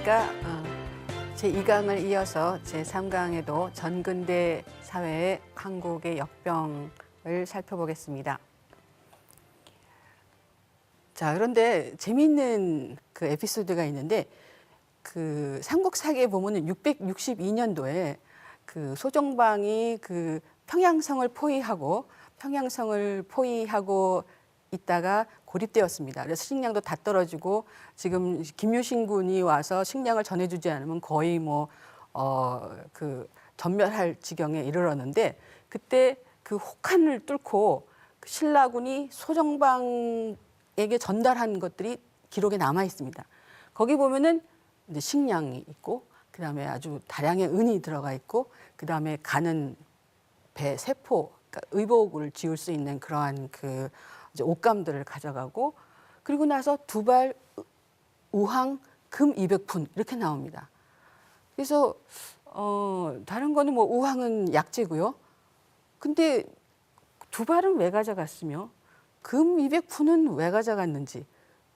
안녕하십니까. 제2강을 이어서 제3강에도 전근대 사회의 한국의 역병을 살펴보겠습니다. 자, 그런데 재미있는 그 에피소드가 있는데 그 삼국사기에 보면은 662년도에 그 소정방이 그 평양성을 포위하고 있다가 고립되었습니다. 그래서 식량도 다 떨어지고 지금 김유신 군이 와서 식량을 전해주지 않으면 거의 그 전멸할 지경에 이르렀는데 그때 그 혹한을 뚫고 신라군이 소정방에게 전달한 것들이 기록에 남아 있습니다. 거기 보면은 이제 식량이 있고 그다음에 아주 다량의 은이 들어가 있고 그다음에 가는 배 세포 그러니까 의복을 지을 수 있는 그러한 그 이제 옷감들을 가져가고 그리고 나서 두발 우항 금 200푼 이렇게 나옵니다. 그래서 다른 거는 뭐 우항은 약재고요. 근데 두발은 왜 가져갔으며 금 200푼은 왜 가져갔는지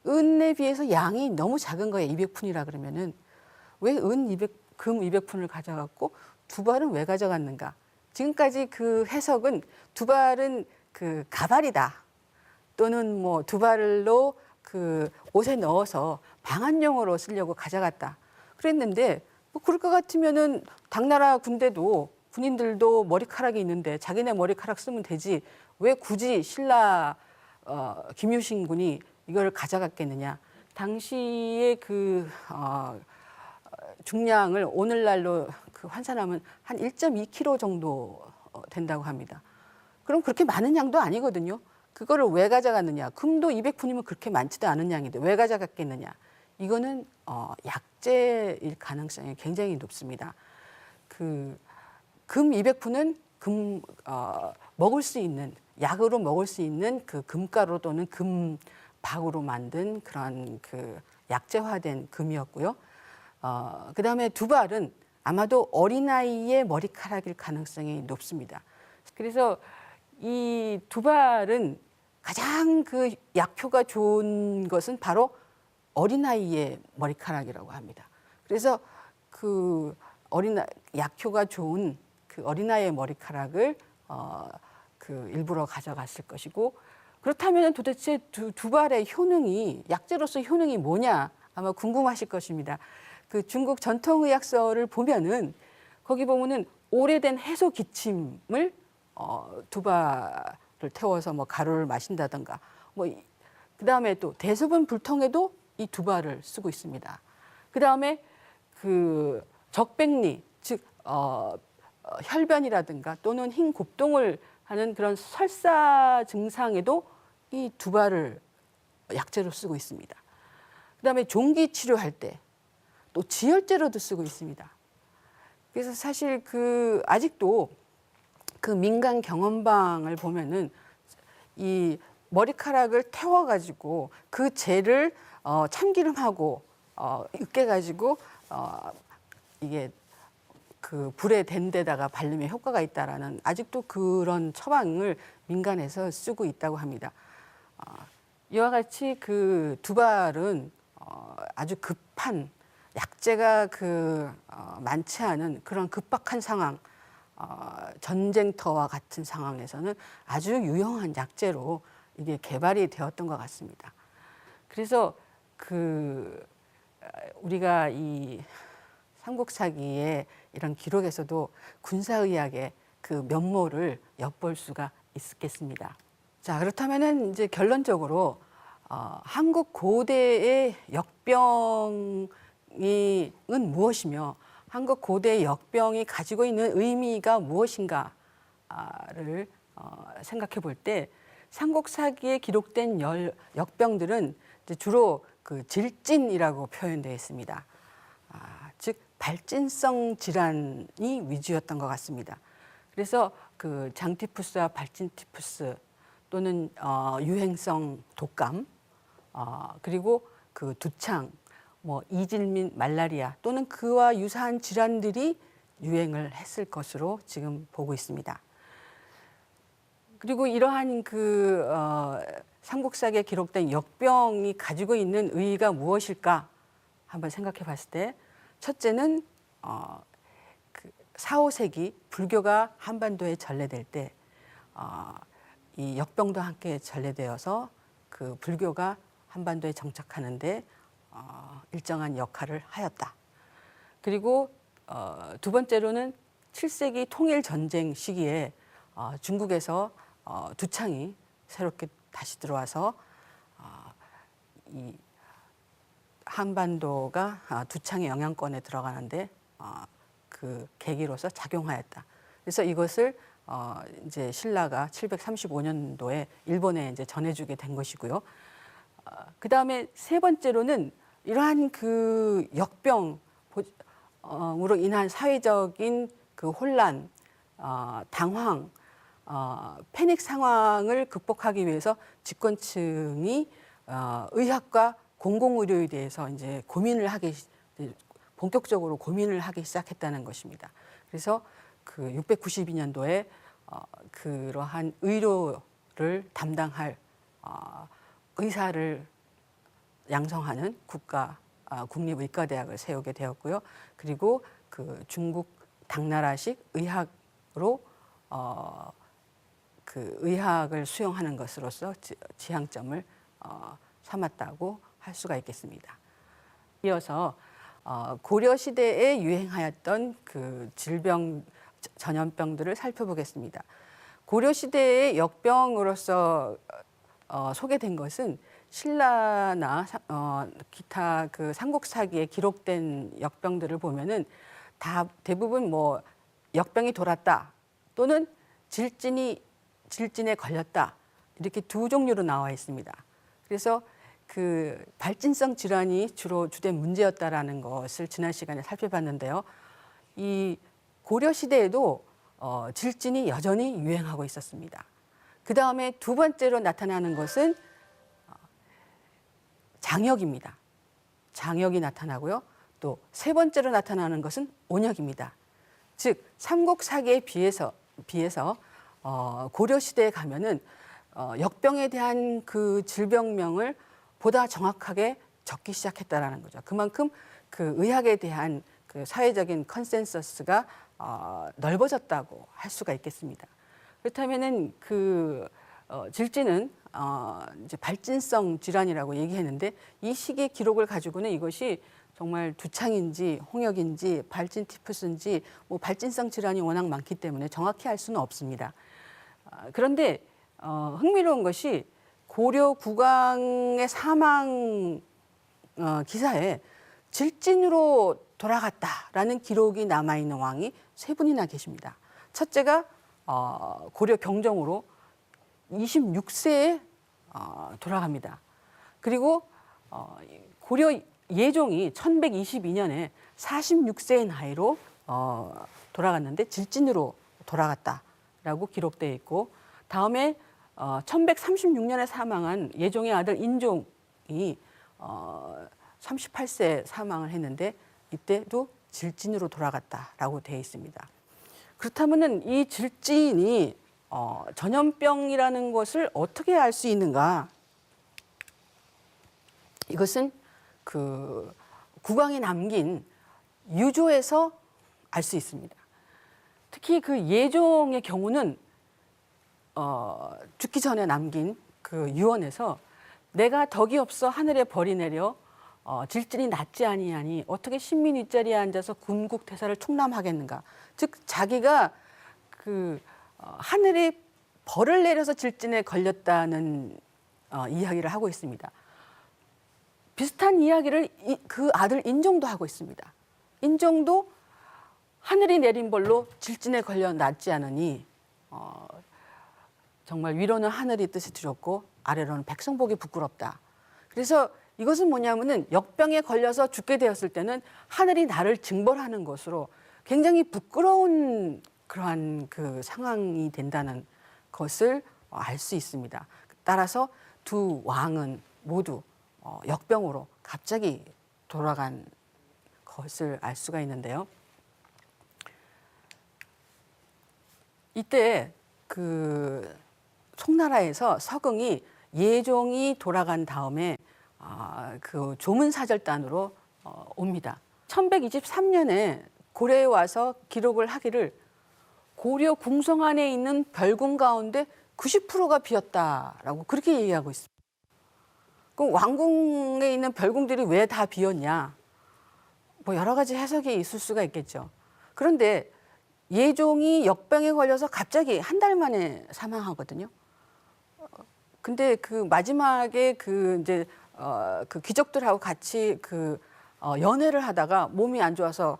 은에 비해서 양이 너무 작은 거예요. 200푼이라 그러면은 왜 금 200푼을 가져갔고 두발은 왜 가져갔는가? 지금까지 그 해석은 두발은 그 가발이다. 또는 뭐 두발로 그 옷에 넣어서 방한용으로 쓰려고 가져갔다. 그랬는데 뭐 그럴 것 같으면은 당나라 군인들도 머리카락이 있는데 자기네 머리카락 쓰면 되지. 왜 굳이 신라 김유신 군이 이걸 가져갔겠느냐. 당시의 그 중량을 오늘날로 그 환산하면 한 1.2kg 정도 된다고 합니다. 그럼 그렇게 많은 양도 아니거든요. 그거를 왜 가져갔느냐. 금도 200푼이면 그렇게 많지도 않은 양인데 왜 가져갔겠느냐. 이거는 약재일 가능성이 굉장히 높습니다. 그 금 200푼은 먹을 수 있는 약으로 먹을 수 있는 그 금가루 또는 금박으로 만든 그런 그 약재화된 금이었고요. 그다음에 두발은 아마도 어린아이의 머리카락일 가능성이 높습니다. 그래서 이 두발은 가장 그 약효가 좋은 것은 바로 어린아이의 머리카락이라고 합니다. 그래서 그 약효가 좋은 그 어린아이의 머리카락을 그 일부러 가져갔을 것이고 그렇다면 도대체 두발의 효능이 약재로서 효능이 뭐냐 아마 궁금하실 것입니다. 그 중국 전통의학서를 보면은 거기 보면은 오래된 해소 기침을 두발을 태워서 뭐 가루를 마신다든가 뭐 그다음에 또 대소변 불통에도 이 두발을 쓰고 있습니다. 그다음에 그 적백리 즉 혈변이라든가 또는 흰 곱동을 하는 그런 설사 증상에도 이 두발을 약재로 쓰고 있습니다. 그다음에 종기 치료할 때 또 지혈제로도 쓰고 있습니다. 그래서 사실 그 아직도 그 민간 경험방을 보면은 이 머리카락을 태워가지고 그 재를 참기름하고 으깨가지고 이게 그 불에 댄 데다가 바르면 효과가 있다라는 아직도 그런 처방을 민간에서 쓰고 있다고 합니다. 이와 같이 그 두발은 아주 급한 약재가 그 많지 않은 그런 급박한 상황, 전쟁터와 같은 상황에서는 아주 유용한 약재로 이게 개발이 되었던 것 같습니다. 그래서 그 우리가 이 삼국사기의 이런 기록에서도 군사의학의 그 면모를 엿볼 수가 있겠습니다. 자, 그렇다면은 이제 결론적으로 한국 고대의 역병은 무엇이며 한국 고대의 역병이 가지고 있는 의미가 무엇인가를 생각해 볼 때 삼국사기에 기록된 역병들은 주로 그 질진이라고 표현되어 있습니다. 즉 발진성 질환이 위주였던 것 같습니다. 그래서 그 장티푸스와 발진티푸스 또는 유행성 독감 그리고 그 두창 뭐 이질민 말라리아 또는 그와 유사한 질환들이 유행을 했을 것으로 지금 보고 있습니다. 그리고 이러한 그 삼국사기에 기록된 역병이 가지고 있는 의의가 무엇일까 한번 생각해 봤을 때 첫째는 그 4, 5세기 불교가 한반도에 전래될 때 이 역병도 함께 전래되어서 그 불교가 한반도에 정착하는데 일정한 역할을 하였다. 그리고 두 번째로는 7세기 통일 전쟁 시기에 중국에서 두창이 새롭게 다시 들어와서 이 한반도가 두창의 영향권에 들어가는데 그 계기로서 작용하였다. 그래서 이것을 이제 신라가 735년도에 일본에 이제 전해주게 된 것이고요. 그 다음에 세 번째로는 이러한 그 역병으로 인한 사회적인 그 혼란, 당황, 패닉 상황을 극복하기 위해서 집권층이 의학과 공공의료에 대해서 이제 본격적으로 고민을 하기 시작했다는 것입니다. 그래서 그 692년도에 그러한 의료를 담당할 의사를 양성하는 국립의과대학을 세우게 되었고요. 그리고 그 중국 당나라식 의학으로 그 의학을 수용하는 것으로서 지향점을 삼았다고 할 수가 있겠습니다. 이어서 고려 시대에 유행하였던 그 질병 전염병들을 살펴보겠습니다. 고려 시대의 역병으로서 소개된 것은 신라나 기타 그 삼국사기에 기록된 역병들을 보면은 대부분 뭐 역병이 돌았다 또는 질진에 걸렸다 이렇게 두 종류로 나와 있습니다. 그래서 그 발진성 질환이 주로 주된 문제였다라는 것을 지난 시간에 살펴봤는데요. 이 고려 시대에도 질진이 여전히 유행하고 있었습니다. 그 다음에 두 번째로 나타나는 것은 장역입니다. 장역이 나타나고요. 또 세 번째로 나타나는 것은 온역입니다. 즉 삼국사기에 비해서 고려 시대에 가면은 역병에 대한 그 질병명을 보다 정확하게 적기 시작했다라는 거죠. 그만큼 그 의학에 대한 그 사회적인 컨센서스가 넓어졌다고 할 수가 있겠습니다. 그렇다면은 그 질진은 이제 발진성 질환이라고 얘기했는데 이 시기의 기록을 가지고는 이것이 정말 두창인지 홍역인지 발진 티푸스인지 뭐 발진성 질환이 워낙 많기 때문에 정확히 알 수는 없습니다. 그런데 흥미로운 것이 고려 국왕의 사망 기사에 질진으로 돌아갔다라는 기록이 남아있는 왕이 세 분이나 계십니다. 첫째가 고려 경종으로 26세에 돌아갑니다. 그리고 고려 예종이 1122년에 46세의 나이로 돌아갔는데 질진으로 돌아갔다라고 기록되어 있고 다음에 1136년에 사망한 예종의 아들 인종이 38세에 사망을 했는데 이때도 질진으로 돌아갔다라고 되어 있습니다. 그렇다면은 이 질진이 전염병이라는 것을 어떻게 알 수 있는가? 이것은 그 국왕이 남긴 유조에서 알 수 있습니다. 특히 그 예종의 경우는 죽기 전에 남긴 그 유언에서 내가 덕이 없어 하늘에 벌이 내려 질진이 낫지 아니하니 어떻게 신민 윗자리에 앉아서 군국 대사를 충남하겠는가? 즉 자기가 그 하늘에 벌을 내려서 질진에 걸렸다는 이야기를 하고 있습니다. 비슷한 이야기를 그 아들 인종도 하고 있습니다. 인종도 하늘이 내린 벌로 질진에 걸려 낫지 않으니 정말 위로는 하늘이 뜻이 두렵고 아래로는 백성복이 부끄럽다. 그래서 이것은 뭐냐면은 역병에 걸려서 죽게 되었을 때는 하늘이 나를 징벌하는 것으로 굉장히 부끄러운 그러한 그 상황이 된다는 것을 알 수 있습니다. 따라서 두 왕은 모두 역병으로 갑자기 돌아간 것을 알 수가 있는데요. 이때 그 송나라에서 서경이 예종이 돌아간 다음에 그 조문사절단으로 옵니다. 1123년에 고려에 와서 기록을 하기를 고려 궁성 안에 있는 별궁 가운데 90%가 비었다라고 그렇게 얘기하고 있습니다. 그럼 왕궁에 있는 별궁들이 왜 다 비었냐? 뭐 여러 가지 해석이 있을 수가 있겠죠. 그런데 예종이 역병에 걸려서 갑자기 한 달 만에 사망하거든요. 근데 그 마지막에 그 이제 그 귀족들하고 같이 그 연애를 하다가 몸이 안 좋아서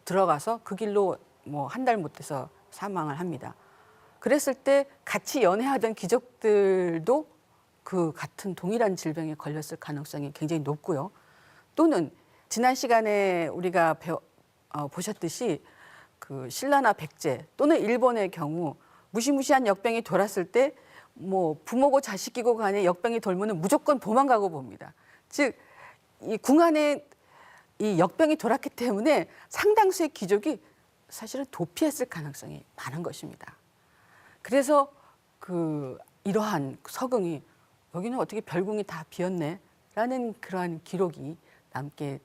들어가서 그 길로 뭐 한 달 못 돼서 사망을 합니다. 그랬을 때 같이 연애하던 귀족들도 그 같은 동일한 질병에 걸렸을 가능성이 굉장히 높고요. 또는 지난 시간에 우리가 보셨듯이 그 신라나 백제 또는 일본의 경우 무시무시한 역병이 돌았을 때 뭐 부모고 자식이고 간에 역병이 돌면은 무조건 도망가고 봅니다. 즉 이 궁안에 이 역병이 돌았기 때문에 상당수의 귀족이 사실은 도피했을 가능성이 많은 것입니다. 그래서 그 이러한 서궁이 여기는 어떻게 별궁이 다 비었네라는 그러한 기록이 남게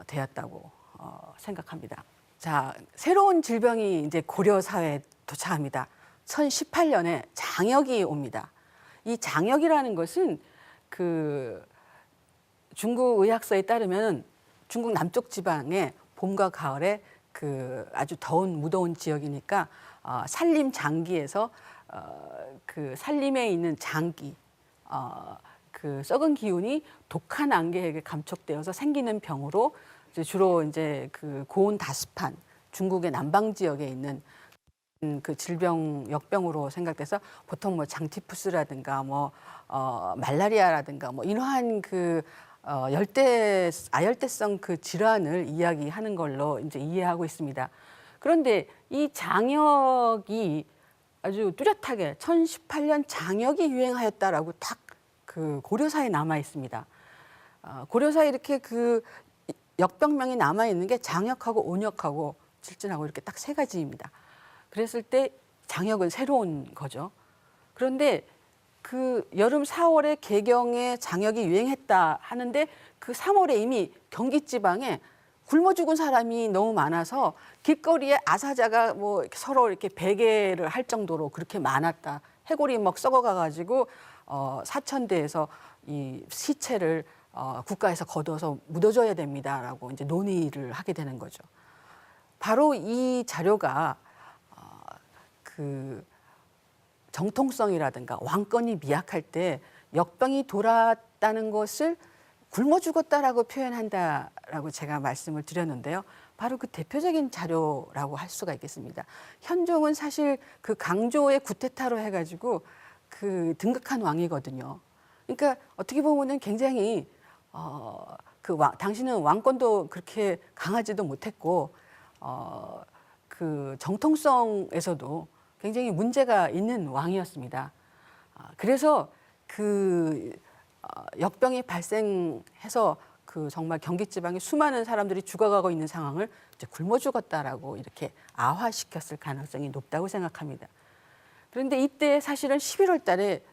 되었다고 생각합니다. 자, 새로운 질병이 이제 고려 사회에 도착합니다. 1018년에 장역이 옵니다. 이 장역이라는 것은 그 중국 의학서에 따르면 중국 남쪽 지방의 봄과 가을에 그 아주 더운 무더운 지역이니까 산림 장기에서 그 산림에 있는 장기 그 썩은 기운이 독한 안개에게 감촉되어서 생기는 병으로 이제 주로 이제 그 고온 다습한 중국의 남방 지역에 있는 그 질병 역병으로 생각돼서 보통 뭐 장티푸스라든가 뭐 말라리아라든가 뭐 이러한 그 아열대성 그 질환을 이야기하는 걸로 이제 이해하고 있습니다. 그런데 이 장역이 아주 뚜렷하게 1018년 장역이 유행하였다라고 딱 그 고려사에 남아 있습니다. 고려사에 이렇게 그 역병명이 남아 있는 게 장역하고 온역하고 질진하고 이렇게 딱 세 가지입니다. 그랬을 때 장역은 새로운 거죠. 그런데 그 여름 4월에 개경에 장역이 유행했다 하는데 그 3월에 이미 경기 지방에 굶어 죽은 사람이 너무 많아서 길거리에 아사자가 뭐 서로 이렇게 베개를 할 정도로 그렇게 많았다. 해골이 막 썩어가 가지고 사천대에서 이 시체를 국가에서 거둬서 묻어줘야 됩니다라고 이제 논의를 하게 되는 거죠. 바로 이 자료가 그 정통성이라든가 왕권이 미약할 때 역병이 돌았다는 것을 굶어 죽었다라고 표현한다라고 제가 말씀을 드렸는데요. 바로 그 대표적인 자료라고 할 수가 있겠습니다. 현종은 사실 그 강조의 구테타로 해가지고 그 등극한 왕이거든요. 그러니까 어떻게 보면은 굉장히 당신은 왕권도 그렇게 강하지도 못했고 그 정통성에서도 굉장히 문제가 있는 왕이었습니다. 그래서 그 역병이 발생해서 그 정말 경기 지방에 수많은 사람들이 죽어가고 있는 상황을 이제 굶어 죽었다라고 이렇게 아화시켰을 가능성이 높다고 생각합니다. 그런데 이때 사실은 11월 달에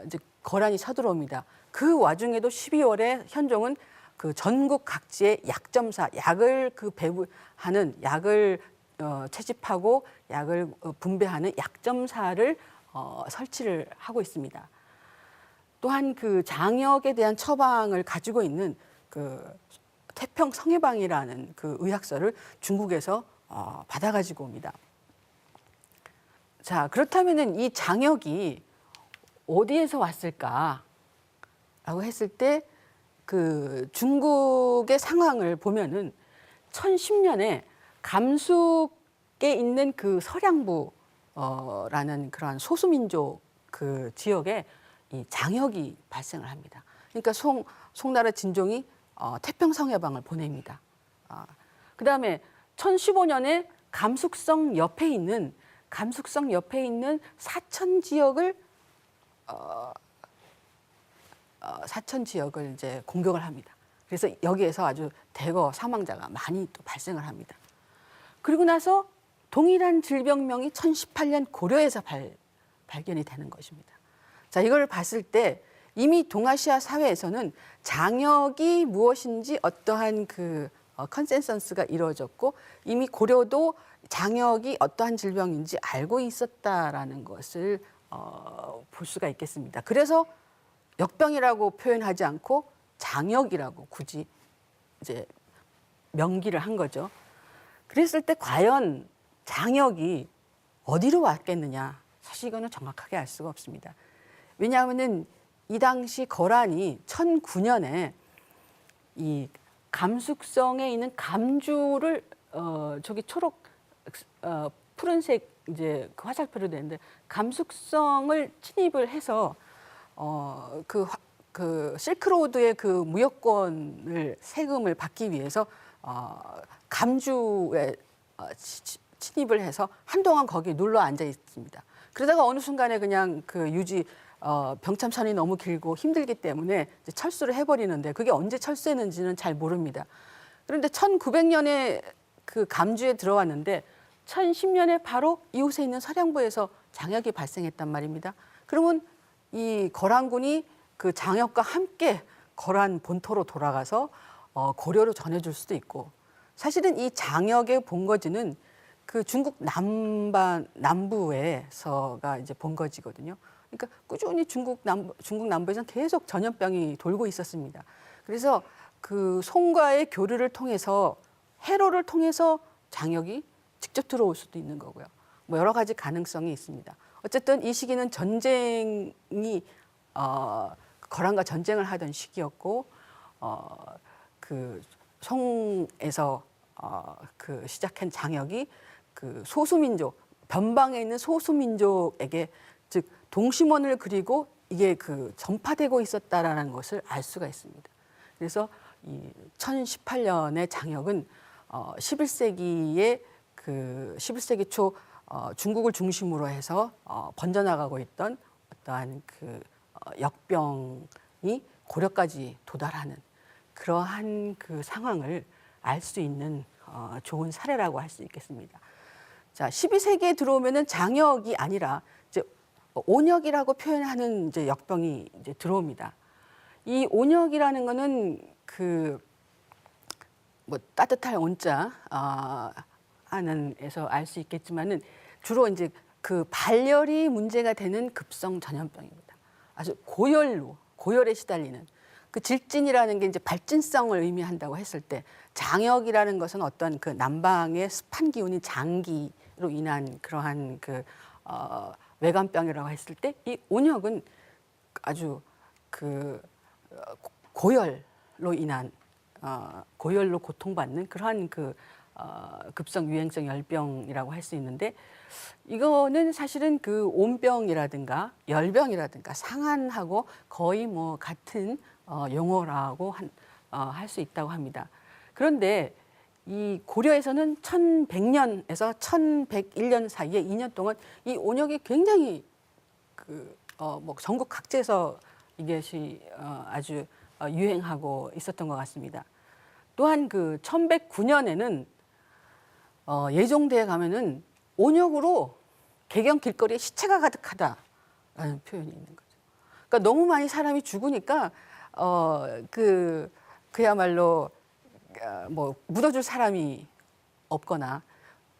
이제 거란이 쳐들어옵니다. 그 와중에도 12월에 현종은 그 전국 각지의 약점사, 약을 그 배부하는 약을 채집하고 약을 분배하는 약점사를 설치를 하고 있습니다. 또한 그 장역에 대한 처방을 가지고 있는 그 태평 성해방이라는 그 의학서를 중국에서 받아가지고 옵니다. 자, 그렇다면은 이 장역이 어디에서 왔을까라고 했을 때 그 중국의 상황을 보면은 1010년에 감숙에 있는 그 서량부라는 그러한 소수민족 그 지역에 이 장역이 발생을 합니다. 그러니까 송나라 진종이 태평성해방을 보냅니다. 그다음에 1015년에 감숙성 옆에 있는 사천 지역을 이제 공격을 합니다. 그래서 여기에서 아주 대거 사망자가 많이 또 발생을 합니다. 그리고 나서 동일한 질병명이 1018년 고려에서 발견이 되는 것입니다. 자, 이걸 봤을 때 이미 동아시아 사회에서는 장역이 무엇인지 어떠한 그 컨센서스가 이루어졌고 이미 고려도 장역이 어떠한 질병인지 알고 있었다라는 것을 볼 수가 있겠습니다. 그래서 역병이라고 표현하지 않고 장역이라고 굳이 이제 명기를 한 거죠. 그랬을 때 과연 장역이 어디로 왔겠느냐? 사실 이거는 정확하게 알 수가 없습니다. 왜냐하면은 이 당시 거란이 1009년에 이 감숙성에 있는 감주를 저기 초록 푸른색 이제 그 화살표로 되는데 감숙성을 침입을 해서 그 실크로드의 그 무역권을 세금을 받기 위해서 감주에 침입을 해서 한동안 거기 눌러 앉아 있습니다. 그러다가 어느 순간에 그냥 그 병참선이 너무 길고 힘들기 때문에 이제 철수를 해버리는데 그게 언제 철수했는지는 잘 모릅니다. 그런데 1900년에 그 감주에 들어왔는데 1010년에 바로 이웃에 있는 서량부에서 장역이 발생했단 말입니다. 그러면 이 거란군이 그 장역과 함께 거란 본토로 돌아가서 고려로 전해줄 수도 있고 사실은 이 장역의 본거지는 그 중국 남부에서가 이제 본거지거든요. 그러니까 꾸준히 중국 남부에서는 계속 전염병이 돌고 있었습니다. 그래서 그 송과의 교류를 통해서 해로를 통해서 장역이 직접 들어올 수도 있는 거고요. 뭐 여러 가지 가능성이 있습니다. 어쨌든 이 시기는 전쟁이 거란과 전쟁을 하던 시기였고 그 송에서 그 시작한 장역이 그 소수민족 변방에 있는 소수민족에게 즉 동심원을 그리고 이게 그 전파되고 있었다라는 것을 알 수가 있습니다. 그래서 이 1018년의 장역은 11세기에 그 11세기 초 중국을 중심으로 해서 번져나가고 있던 어떠한 그 역병이 고려까지 도달하는 그러한 그 상황을 알 수 있는 좋은 사례라고 할 수 있겠습니다. 자, 12세기에 들어오면은 장역이 아니라 이제 온역이라고 표현하는 이제 역병이 이제 들어옵니다. 이 온역이라는 거는 그 뭐 따뜻할 온자 하는 에서 알 수 있겠지만은 주로 이제 그 발열이 문제가 되는 급성 전염병입니다. 아주 고열에 시달리는 그 질진이라는 게 이제 발진성을 의미한다고 했을 때 장역이라는 것은 어떤 그 남방의 습한 기운이 장기로 인한 그러한 그 외관병이라고 했을 때 이 온역은 아주 그 고열로 인한 고열로 고통받는 그러한 그 급성 유행성 열병이라고 할 수 있는데 이거는 사실은 그 온병이라든가 열병이라든가 상한하고 거의 뭐 같은 용어라고 할 수 있다고 합니다. 그런데 이 고려에서는 1100년에서 1101년 사이에 2년 동안 이 온역이 굉장히 뭐 전국 각지에서 이것이 아주 유행하고 있었던 것 같습니다. 또한 그 1109년에는 예종대에 가면은 온역으로 개경 길거리에 시체가 가득하다라는 표현이 있는 거죠. 그러니까 너무 많이 사람이 죽으니까 그야말로 뭐 묻어줄 사람이 없거나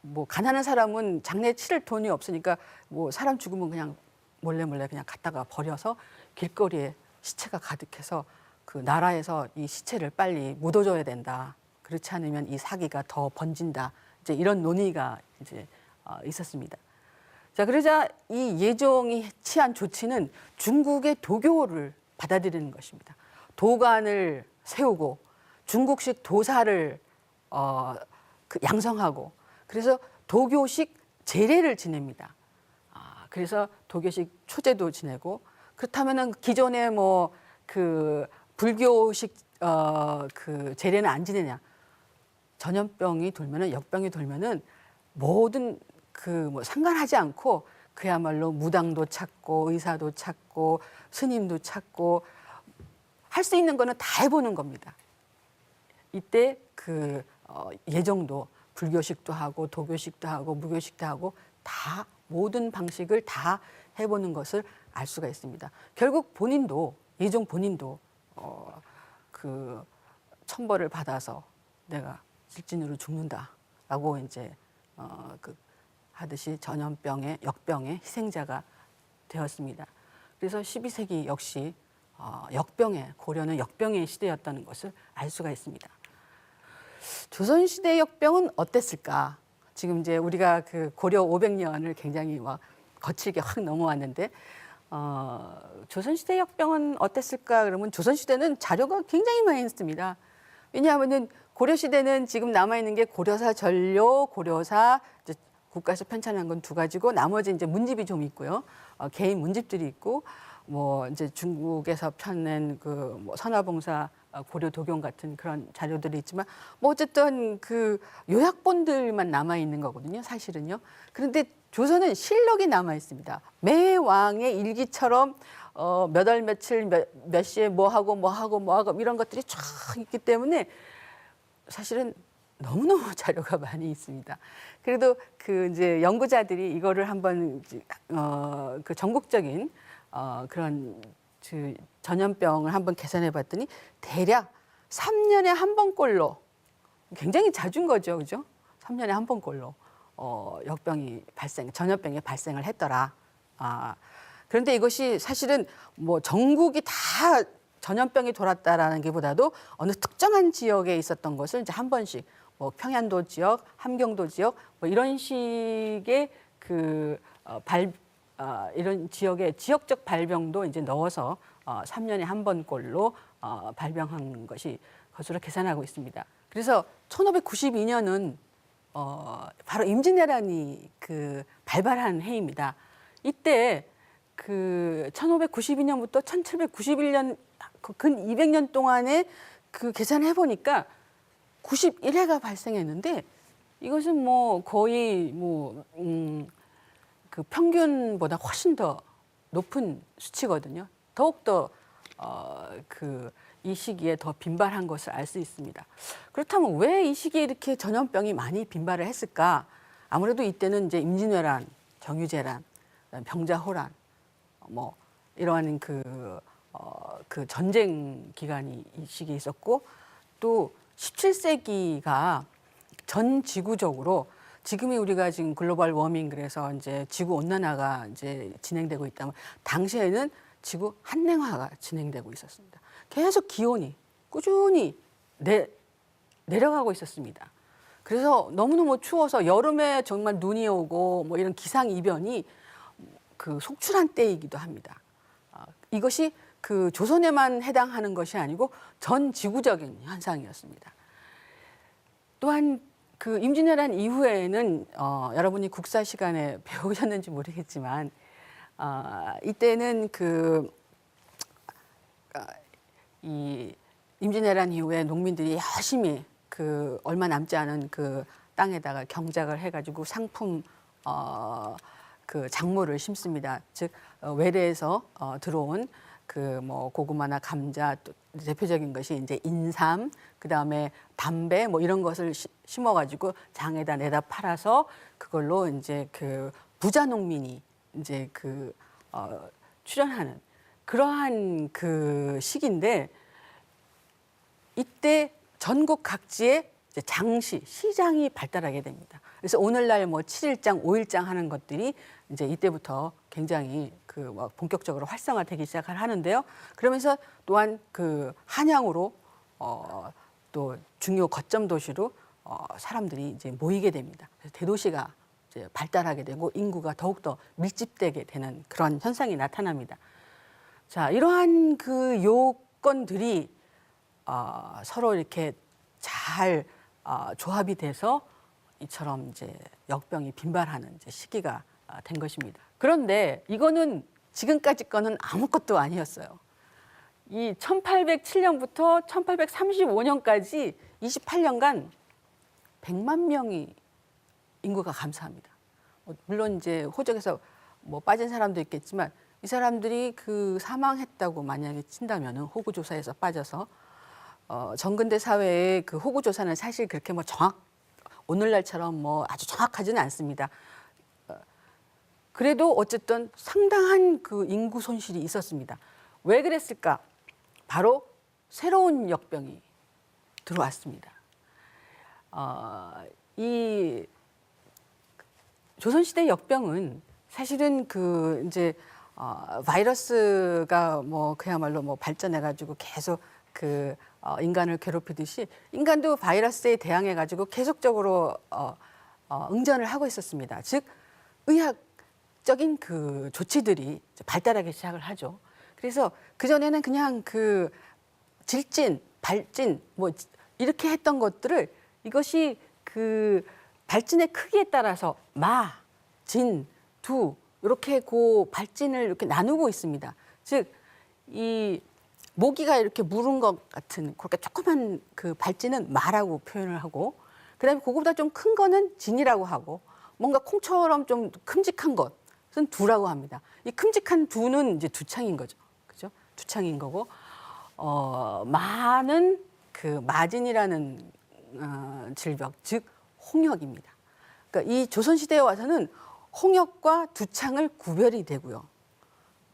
뭐 가난한 사람은 장례 치를 돈이 없으니까 뭐 사람 죽으면 그냥 몰래 그냥 갖다가 버려서 길거리에 시체가 가득해서 그 나라에서 이 시체를 빨리 묻어줘야 된다. 그렇지 않으면 이 사기가 더 번진다. 이제 이런 논의가 이제 있었습니다. 자, 그러자 이 예종이 취한 조치는 중국의 도교를 받아들이는 것입니다. 도관을 세우고 중국식 도사를 양성하고 그래서 도교식 제례를 지냅니다. 그래서 도교식 초제도 지내고 그렇다면은 기존에 뭐 그 불교식 그 제례는 안 지내냐? 전염병이 돌면은 역병이 돌면은 모든 그 뭐 상관하지 않고 그야말로 무당도 찾고 의사도 찾고 스님도 찾고 할 수 있는 거는 다 해보는 겁니다. 이때 그 예종도 불교식도 하고 도교식도 하고 무교식도 하고 다 모든 방식을 다 해보는 것을 알 수가 있습니다. 결국 본인도 예종 본인도 그 천벌을 받아서 내가 질진으로 죽는다라고 이제 그 하듯이 전염병의 역병의 희생자가 되었습니다. 그래서 12세기 역시 고려는 역병의 시대였다는 것을 알 수가 있습니다. 조선시대 역병은 어땠을까? 지금 이제 우리가 그 고려 500년을 굉장히 막 거칠게 확 넘어왔는데 조선시대 역병은 어땠을까? 그러면 조선시대는 자료가 굉장히 많이 있습니다. 왜냐하면은 고려시대는 지금 남아있는 게 고려사 전료, 고려사 이제 국가에서 편찬한 건 2가지고 나머지 이제 문집이 좀 있고요. 개인 문집들이 있고 뭐 이제 중국에서 펴낸 그 뭐 선화봉사 고려 도경 같은 그런 자료들이 있지만 뭐 어쨌든 그 요약본들만 남아 있는 거거든요, 사실은요. 그런데 조선은 실록이 남아 있습니다. 매 왕의 일기처럼 몇 월 며칠 몇 시에 뭐 하고 이런 것들이 쫙 있기 때문에 사실은 너무너무 자료가 많이 있습니다. 그래도 그 이제 연구자들이 이거를 한번 그 전국적인 그런 그 전염병을 한번 계산해 봤더니 대략 3년에 한 번꼴로 굉장히 잦은 거죠, 그죠? 3년에 한 번꼴로 전염병이 발생을 했더라. 그런데 이것이 사실은 뭐 전국이 다 전염병이 돌았다라는 게보다도 어느 특정한 지역에 있었던 것을 이제 한 번씩 뭐 평안도 지역, 함경도 지역 뭐 이런 식의 이런 지역의 지역적 발병도 이제 넣어서 3년에 한 번꼴로 발병한 것으로 계산하고 있습니다. 그래서 1592년은 바로 임진왜란이 그 발발한 해입니다. 이때 그 1592년부터 1791년 근 200년 동안에 그 계산해 보니까 91회가 발생했는데 이것은 뭐 거의 그 평균보다 훨씬 더 높은 수치거든요. 더욱더 이 시기에 더 빈발한 것을 알 수 있습니다. 그렇다면 왜 이 시기에 이렇게 전염병이 많이 빈발을 했을까? 아무래도 이때는 이제 임진왜란, 정유재란, 병자호란, 뭐 이러한 그 전쟁 기간이 이 시기에 있었고 또 17세기가 전 지구적으로 지금이 우리가 지금 글로벌 워밍 그래서 이제 지구 온난화가 이제 진행되고 있다면 당시에는 지구 한냉화가 진행되고 있었습니다. 계속 기온이 꾸준히 내려가고 있었습니다. 그래서 너무너무 추워서 여름에 정말 눈이 오고 뭐 이런 기상 이변이 그 속출한 때이기도 합니다. 이것이 그 조선에만 해당하는 것이 아니고 전 지구적인 현상이었습니다. 또한 그 임진왜란 이후에는 여러분이 국사 시간에 배우셨는지 모르겠지만 이때는 이 임진왜란 이후에 농민들이 열심히 그 얼마 남지 않은 그 땅에다가 경작을 해가지고 상품 그 작물을 심습니다. 즉 외래에서 들어온 그 뭐 고구마나 감자 또 대표적인 것이 이제 인삼 그다음에 담배 뭐 이런 것을 심어가지고 장에다 내다 팔아서 그걸로 이제 그 부자 농민이 이제 출연하는 그러한 그 시기인데 이때 전국 각지에 이제 시장이 발달하게 됩니다. 그래서 오늘날 뭐 7일장, 5일장 하는 것들이 이제 이때부터 굉장히 본격적으로 활성화되기 시작을 하는데요. 그러면서 또한 그 한양으로 또 중요 거점 도시로 사람들이 이제 모이게 됩니다. 그래서 대도시가 이제 발달하게 되고 인구가 더욱더 밀집되게 되는 그런 현상이 나타납니다. 자, 이러한 그 요건들이 서로 이렇게 잘 조합이 돼서 이처럼 이제 역병이 빈발하는 이제 시기가 된 것입니다. 그런데 이거는 지금까지 거는 아무것도 아니었어요. 이 1807년부터 1835년까지 28년간 100만 명이 인구가 감소합니다. 물론 이제 호적에서 뭐 빠진 사람도 있겠지만 이 사람들이 그 사망했다고 만약에 친다면은 호구 조사에서 빠져서 전근대 사회의 그 호구 조사는 사실 그렇게 뭐 오늘날처럼 뭐 아주 정확하지는 않습니다. 그래도 어쨌든 상당한 그 인구 손실이 있었습니다. 왜 그랬을까? 바로 새로운 역병이 들어왔습니다. 이 조선시대 역병은 사실은 그 이제 바이러스가 뭐 그야말로 뭐 발전해가지고 계속 그 인간을 괴롭히듯이 인간도 바이러스에 대항해가지고 계속적으로 응전을 하고 있었습니다. 즉 의학적인 그 조치들이 발달하기 시작을 하죠. 그래서 그 전에는 그냥 그 질진, 발진 뭐 이렇게 했던 것들을 이것이 그 발진의 크기에 따라서 마, 진, 두 이렇게 그 발진을 이렇게 나누고 있습니다. 즉 이 모기가 이렇게 물은 것 같은 그렇게 조그만 그 발진은 마라고 표현을 하고, 그다음에 그거보다 좀 큰 거는 진이라고 하고, 뭔가 콩처럼 좀 큼직한 것은 두라고 합니다. 이 큼직한 두는 이제 두창인 거죠, 그죠? 두창인 거고, 마는 그 마진이라는 질병, 즉 홍역입니다. 그러니까 이 조선시대에 와서는 홍역과 두창을 구별이 되고요.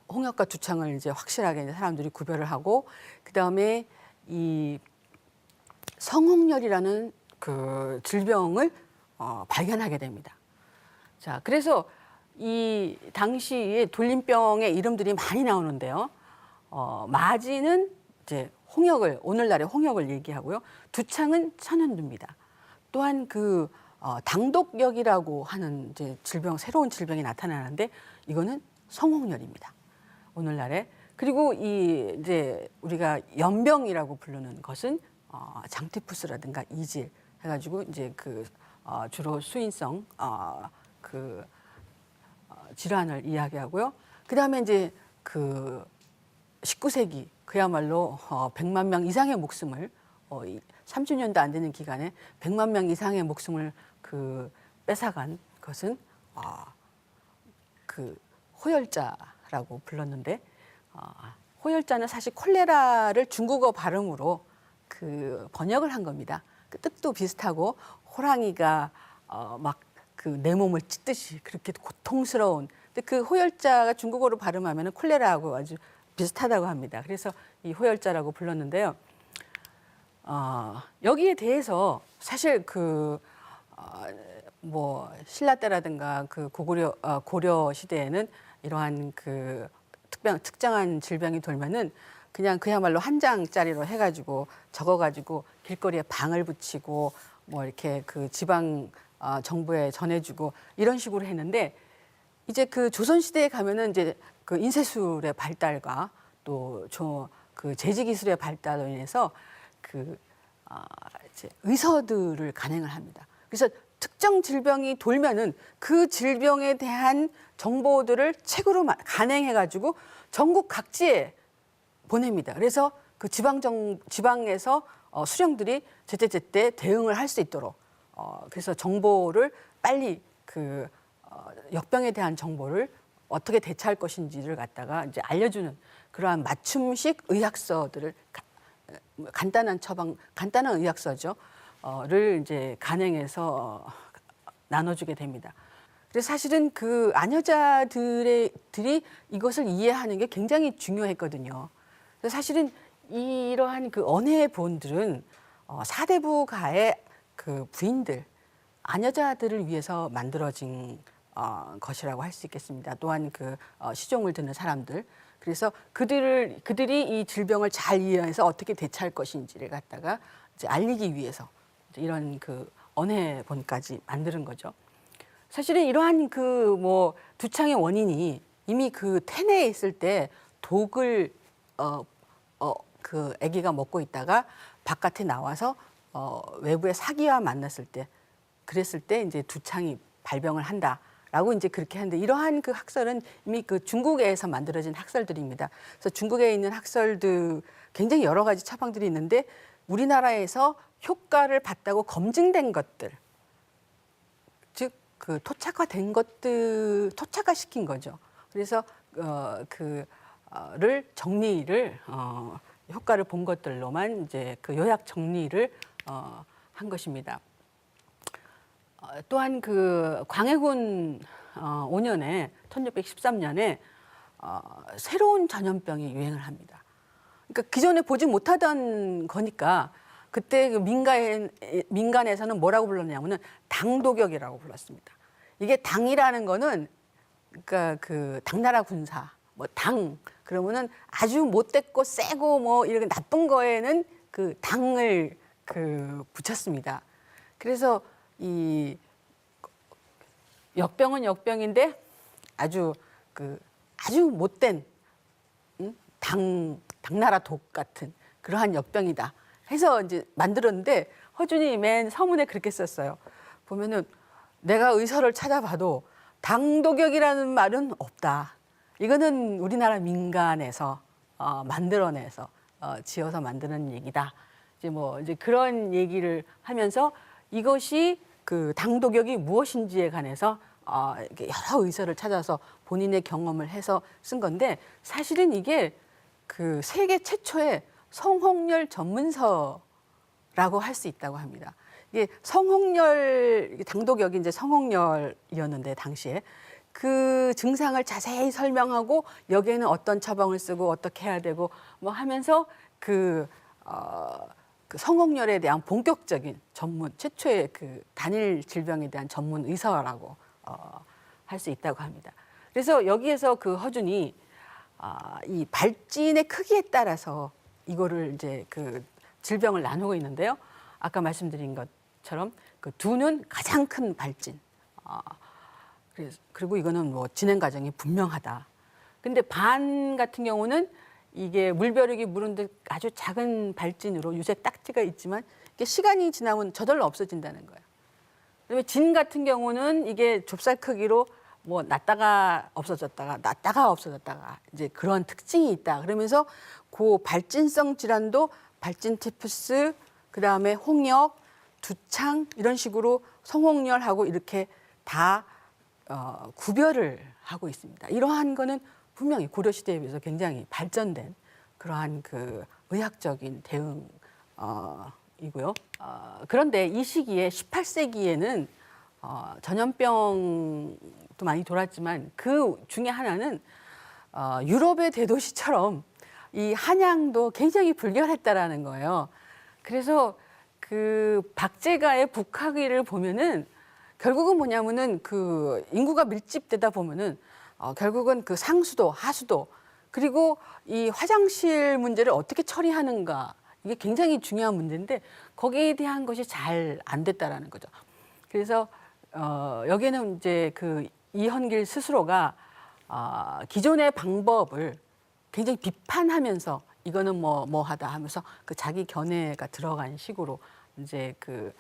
홍역과 두창을 이제 확실하게 이제 사람들이 구별을 하고, 그 다음에 이 성홍열이라는 그 질병을 발견하게 됩니다. 자, 그래서 이 당시에 돌림병의 이름들이 많이 나오는데요. 마지는 이제 홍역을, 오늘날의 홍역을 얘기하고요. 두창은 천연두입니다. 또한 그 당독역이라고 하는 이제 질병, 새로운 질병이 나타나는데 이거는 성홍열입니다. 오늘날에. 그리고 이 이제 우리가 연병이라고 부르는 것은 장티푸스라든가 이질 해가지고 이제 그 주로 수인성 질환을 이야기하고요. 그 다음에 이제 그 19세기 그야말로 100만 명 이상의 목숨을 30년도 안 되는 기간에 100만 명 이상의 목숨을 그 뺏어간 것은 그 호열자라고 불렀는데, 호열자는 사실 콜레라를 중국어 발음으로 그 번역을 한 겁니다. 그 뜻도 비슷하고 호랑이가 막 그 내 몸을 찢듯이 그렇게 고통스러운. 근데 그 호열자가 중국어로 발음하면 콜레라하고 아주 비슷하다고 합니다. 그래서 이 호열자라고 불렀는데요. 여기에 대해서 사실 그 뭐 신라 때라든가 그 고려 시대에는 이러한 그 특정한 질병이 돌면은 그냥 그야말로 한 장짜리로 해가지고 적어가지고 길거리에 방을 붙이고 뭐 이렇게 그 지방 정부에 전해주고 이런 식으로 했는데, 이제 그 조선 시대에 가면은 이제 그 인쇄술의 발달과 또 그 제지 기술의 발달로 인해서 그 이제 의서들을 간행을 합니다. 그래서 특정 질병이 돌면은 그 질병에 대한 정보들을 책으로 간행해가지고 전국 각지에 보냅니다. 그래서 그 지방에서 수령들이 제때제때 대응을 할 수 있도록 그래서 정보를 빨리 그 역병에 대한 정보를 어떻게 대처할 것인지를 갖다가 이제 알려주는 그러한 맞춤식 의학서들을 간단한 의학서죠. 를 이제 간행해서 나눠주게 됩니다. 그래서 사실은 그 아녀자들이 이것을 이해하는 게 굉장히 중요했거든요. 그래서 사실은 이러한 그 언해의 본들은 사대부 가의 그 부인들, 아녀자들을 위해서 만들어진 것이라고 할 수 있겠습니다. 또한 그 시종을 듣는 사람들. 그래서 그들이 이 질병을 잘 이해해서 어떻게 대처할 것인지를 갖다가 이제 알리기 위해서 이런 그 언해본까지 만드는 거죠. 사실은 이러한 그 뭐 두창의 원인이 이미 그 태내에 있을 때 독을 그 아기가 먹고 있다가 바깥에 나와서 외부의 사기와 만났을 때, 그랬을 때 이제 두창이 발병을 한다라고 이제 그렇게 하는데, 이러한 그 학설은 이미 그 중국에서 만들어진 학설들입니다. 그래서 중국에 있는 학설들 굉장히 여러 가지 처방들이 있는데 우리나라에서 효과를 봤다고 검증된 것들, 즉 그 토착화된 것들, 토착화시킨 거죠. 그래서 그를 정리를 효과를 본 것들로만 이제 그 요약 정리를 한 것입니다. 또한 그 광해군 5년에 1613년에 새로운 전염병이 유행을 합니다. 그러니까 기존에 보지 못하던 거니까 그때 그 민간에서는 뭐라고 불렀냐면은 당도격이라고 불렀습니다. 이게 당이라는 거는 그러니까 그 당나라 군사 뭐 당 그러면은 아주 못됐고 세고 뭐 이렇게 나쁜 거에는 그 당을 그 붙였습니다. 그래서 이 역병은 역병인데 아주 아주 못된 당나라 독 같은 그러한 역병이다 해서 이제 만들었는데 허준이 맨 서문에 그렇게 썼어요. 보면은 내가 의서를 찾아봐도 당도격이라는 말은 없다. 이거는 우리나라 민간에서 만들어내서 지어서 만드는 얘기다. 이제 그런 얘기를 하면서 이것이 그 당도격이 무엇인지에 관해서 이렇게 여러 의서를 찾아서 본인의 경험을 해서 쓴 건데 사실은 이게 그 세계 최초의 성홍열 전문서라고 할 수 있다고 합니다. 이게 성홍열 당도격이 이제 성홍열이었는데 당시에 그 증상을 자세히 설명하고 여기에는 어떤 처방을 쓰고 어떻게 해야 되고 뭐 하면서 그 성홍열에 대한 본격적인 전문 최초의 그 단일 질병에 대한 전문 의사라고 할 수 있다고 합니다. 그래서 여기에서 그 허준이 이 발진의 크기에 따라서 이거를 이제 그 질병을 나누고 있는데요. 아까 말씀드린 것처럼 그 두는 가장 큰 발진. 그리고 이거는 뭐 진행 과정이 분명하다. 근데 반 같은 경우는 이게 물벼룩이 무른 듯 아주 작은 발진으로 유색 딱지가 있지만 이게 시간이 지나면 저절로 없어진다는 거예요. 그다음에 진 같은 경우는 이게 좁쌀 크기로 뭐 났다가 없어졌다가 이제 그런 특징이 있다. 그러면서 그 발진성 질환도 발진 티푸스, 그다음에 홍역, 두창 이런 식으로 성홍열하고 이렇게 다 구별을 하고 있습니다. 이러한 거는 분명히 고려 시대에 비해서 굉장히 발전된 그러한 그 의학적인 대응이고요. 그런데 이 시기에 18세기에는 전염병도 많이 돌았지만 그 중에 하나는 유럽의 대도시처럼 이 한양도 굉장히 불결했다라는 거예요. 그래서 그 박제가의 북학위를 보면은 결국은 뭐냐면은 그 인구가 밀집되다 보면은 결국은 그 상수도, 하수도 그리고 이 화장실 문제를 어떻게 처리하는가 이게 굉장히 중요한 문제인데 거기에 대한 것이 잘 안 됐다라는 거죠. 그래서 여기에는 이제 그 이헌길 스스로가 기존의 방법을 굉장히 비판하면서 이거는 뭐 하다 하면서 그 자기 견해가 들어간 식으로 이제 그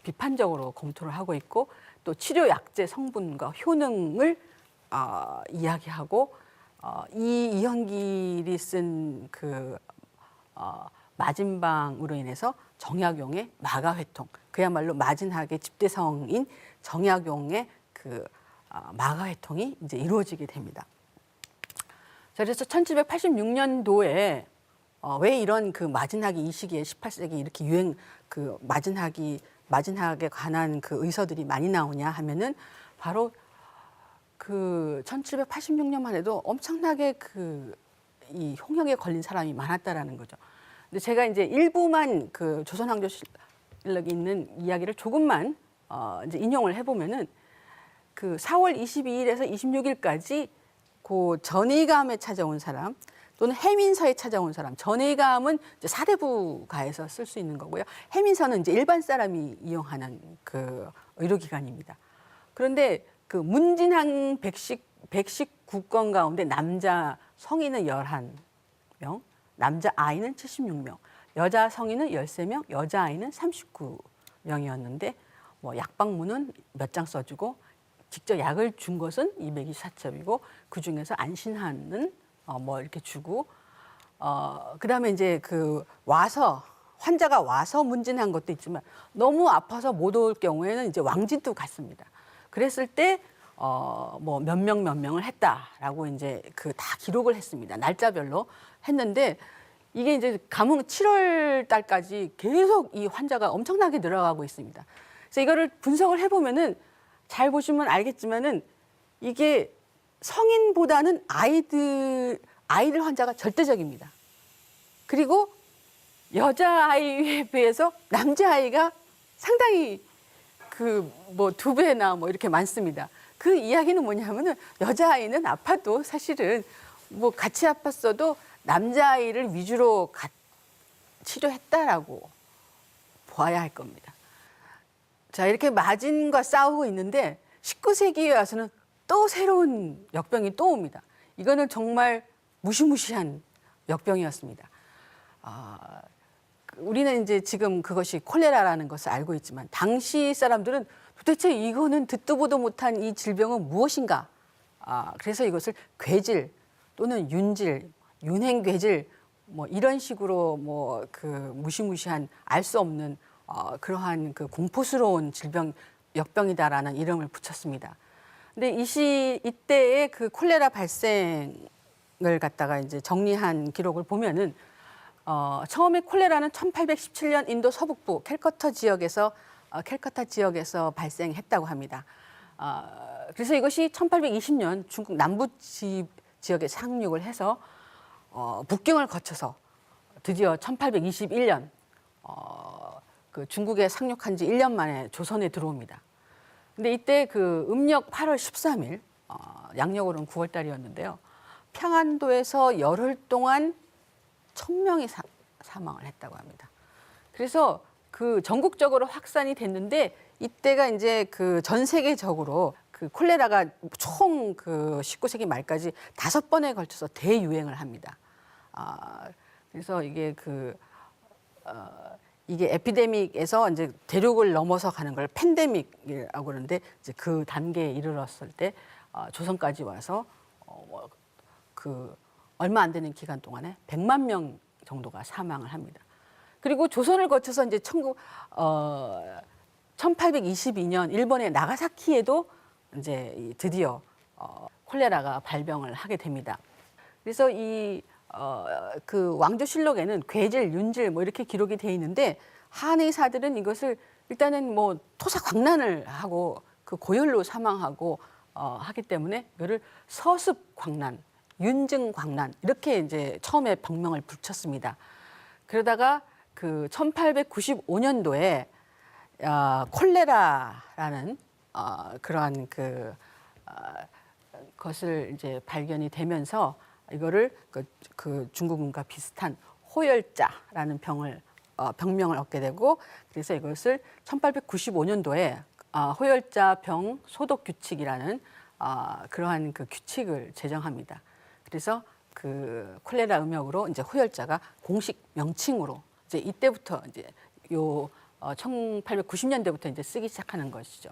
비판적으로 검토를 하고 있고 또 치료 약제 성분과 효능을 이야기하고 이현길이 쓴 그 마진방으로 인해서 정약용의 마가회통 그야말로 마진학의 집대성인 정약용의 그 마가회통이 이제 이루어지게 됩니다. 그래서 1786년도에 왜 이런 그 마진학이 이 시기에 18세기 이렇게 유행 그 마진학에 관한 그 의서들이 많이 나오냐 하면은 바로 그 1786년만 해도 엄청나게 그 이 홍역에 걸린 사람이 많았다라는 거죠. 근데 제가 이제 일부만 그 조선왕조실록에 있는 이야기를 조금만 이제 인용을 해보면은 그 4월 22일에서 26일까지 그 전의감에 찾아온 사람 또는 해민서에 찾아온 사람. 전의감은 이제 사대부가에서 쓸 수 있는 거고요. 해민서는 이제 일반 사람이 이용하는 그 의료기관입니다. 그런데 그 문진항 119건 가운데 남자 성인은 11명, 남자 아이는 76명, 여자 성인은 13명, 여자 아이는 39명이었는데 뭐 약방문은 몇 장 써주고 직접 약을 준 것은 224첩이고 그 중에서 안신하는 뭐 이렇게 주고 그다음에 이제 그 와서 환자가 와서 문진한 것도 있지만 너무 아파서 못 올 경우에는 이제 왕진도 갔습니다. 그랬을 때 뭐 몇 명을 했다라고 이제 그 다 기록을 했습니다. 날짜별로 했는데 이게 이제 감흥 7월 달까지 계속 이 환자가 엄청나게 늘어가고 있습니다. 그래서 이거를 분석을 해보면은 잘 보시면 알겠지만은 이게 성인보다는 아이들 환자가 절대적입니다. 그리고 여자아이에 비해서 남자아이가 상당히 그 뭐 2배나 뭐 이렇게 많습니다. 그 이야기는 뭐냐면은 여자아이는 아파도 사실은 뭐 같이 아팠어도 남자아이를 위주로 치료했다라고 봐야 할 겁니다. 자, 이렇게 마진과 싸우고 있는데 19세기에 와서는 또 새로운 역병이 또 옵니다. 이거는 정말 무시무시한 역병이었습니다. 우리는 이제 지금 그것이 콜레라라는 것을 알고 있지만 당시 사람들은 도대체 이거는 듣도 보도 못한 이 질병은 무엇인가? 그래서 이것을 괴질 또는 윤질, 윤행괴질 뭐 이런 식으로 뭐 그 무시무시한 알 수 없는 그러한 그 공포스러운 질병 역병이다라는 이름을 붙였습니다. 근데 이때의 그 콜레라 발생을 갖다가 이제 정리한 기록을 보면은 처음에 콜레라는 1817년 인도 서북부 캘커타 지역에서 발생했다고 합니다. 그래서 이것이 1820년 중국 남부 지역에 상륙을 해서 북경을 거쳐서 드디어 1821년 그 중국에 상륙한 지 1년 만에 조선에 들어옵니다. 근데 이때 그 음력 8월 13일, 양력으로는 9월 달이었는데요. 평안도에서 열흘 동안 1000명이 사망을 했다고 합니다. 그래서 그 전국적으로 확산이 됐는데 이때가 이제 그 전 세계적으로 그 콜레라가 총 그 19세기 말까지 5번에 걸쳐서 대유행을 합니다. 그래서 이게 이게 에피데믹에서 이제 대륙을 넘어서 가는 걸 팬데믹이라고 그러는데 이제 그 단계에 이르렀을 때 조선까지 와서 그 얼마 안 되는 기간 동안에 100만 명 정도가 사망을 합니다. 그리고 조선을 거쳐서 이제 1822년 일본의 나가사키에도 이제 드디어 콜레라가 발병을 하게 됩니다. 그래서 그 왕조실록에는 괴질, 윤질 뭐 이렇게 기록이 돼 있는데 한의사들은 이것을 일단은 뭐 토사광난을 하고 그 고열로 사망하고 하기 때문에 이거를 서습광난, 윤증광난 이렇게 이제 처음에 병명을 붙였습니다. 그러다가 그 1895년도에 콜레라라는 그러한 것을 이제 발견이 되면서 이거를 그 중국문과 비슷한 호열자라는 병명을 얻게 되고 그래서 이것을 1895년도에 호열자 병 소독 규칙이라는 그러한 그 규칙을 제정합니다. 그래서 그 콜레라 음역으로 이제 호열자가 공식 명칭으로 이제 이때부터 이제 1890년대부터 이제 쓰기 시작하는 것이죠.